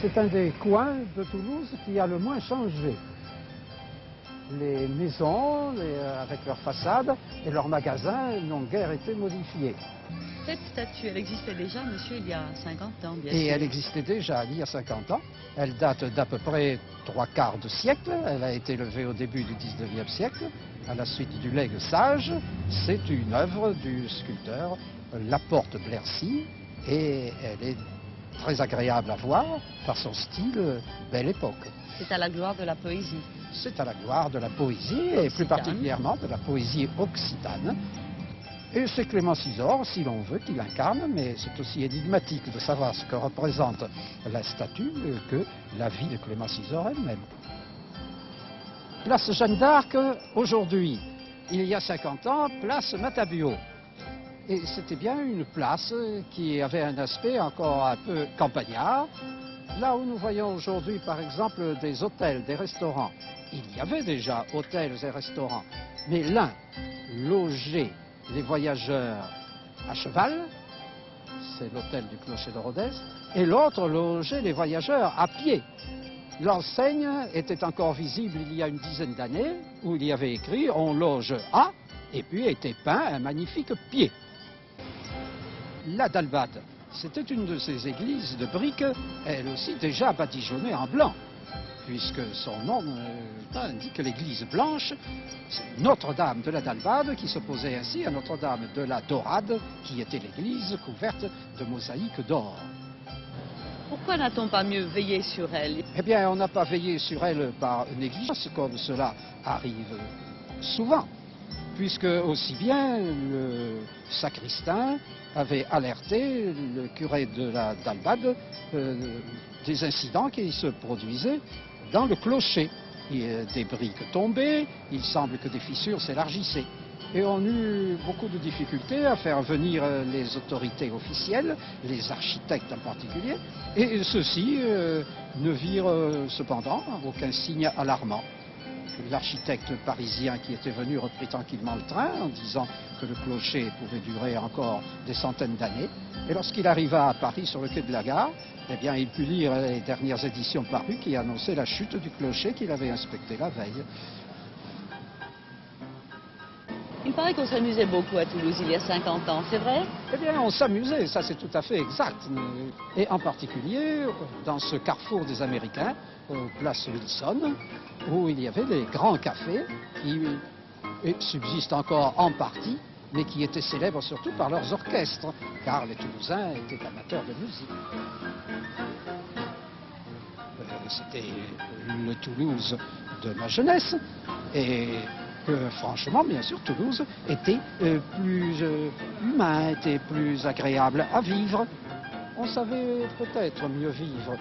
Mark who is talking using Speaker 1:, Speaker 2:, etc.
Speaker 1: c'est un des coins de Toulouse qui a le moins changé. Les maisons, avec leurs façades et leurs magasins n'ont guère été modifiés.
Speaker 2: Cette statue, elle existait déjà, monsieur, il y a 50 ans, bien sûr.
Speaker 1: Et elle existait déjà il y a 50 ans. Elle date d'à peu près 3/4 de siècle. Elle a été levée au début du 19e siècle, à la suite du legs sage. C'est une œuvre du sculpteur Laporte Blaircy et elle est très agréable à voir par son style Belle Époque.
Speaker 2: C'est à la gloire de la poésie.
Speaker 1: C'est à la gloire de la poésie et plus particulièrement de la poésie occitane. Et c'est Clémence Isaure, si l'on veut, qui l'incarne, mais c'est aussi énigmatique de savoir ce que représente la statue que la vie de Clémence Isaure elle-même. Place Jeanne d'Arc, aujourd'hui, il y a 50 ans, place Matabio. Et c'était bien une place qui avait un aspect encore un peu campagnard. Là où nous voyons aujourd'hui, par exemple, des hôtels, des restaurants, il y avait déjà hôtels et restaurants, mais l'un logeait les voyageurs à cheval, c'est l'hôtel du Clocher de Rodez, et l'autre logeait les voyageurs à pied. L'enseigne était encore visible il y a une dizaine d'années, où il y avait écrit « On loge à », et puis était peint un magnifique pied. La Dalbade, c'était une de ces églises de briques, elle aussi déjà badigeonnée en blanc, puisque son nom indique l'église blanche. C'est Notre-Dame de la Dalbade qui s'opposait ainsi à Notre-Dame de la Dorade, qui était l'église couverte de mosaïques d'or.
Speaker 2: Pourquoi n'a-t-on pas mieux veillé sur elle?
Speaker 1: Eh bien, on n'a pas veillé sur elle par négligence, comme cela arrive souvent, puisque aussi bien le sacristain avait alerté le curé de la Dalbade des incidents qui se produisaient dans le clocher. Des briques tombaient, il semble que des fissures s'élargissaient. Et on eut beaucoup de difficultés à faire venir les autorités officielles, les architectes en particulier, et ceux-ci ne virent cependant aucun signe alarmant. L'architecte parisien qui était venu reprit tranquillement le train en disant que le clocher pouvait durer encore des centaines d'années. Et lorsqu'il arriva à Paris sur le quai de la gare, eh bien, il put lire les dernières éditions parues qui annonçaient la chute du clocher qu'il avait inspecté la veille.
Speaker 2: Il paraît qu'on s'amusait beaucoup à Toulouse il y a 50 ans, c'est vrai?
Speaker 1: Eh bien, on s'amusait, ça c'est tout à fait exact. Et en particulier, dans ce carrefour des Américains, place Wilson, où il y avait des grands cafés qui subsistent encore en partie, mais qui étaient célèbres surtout par leurs orchestres, car les Toulousains étaient amateurs de musique. C'était le Toulouse de ma jeunesse, et que franchement, bien sûr, Toulouse était plus humain, était plus agréable à vivre. On savait peut-être mieux vivre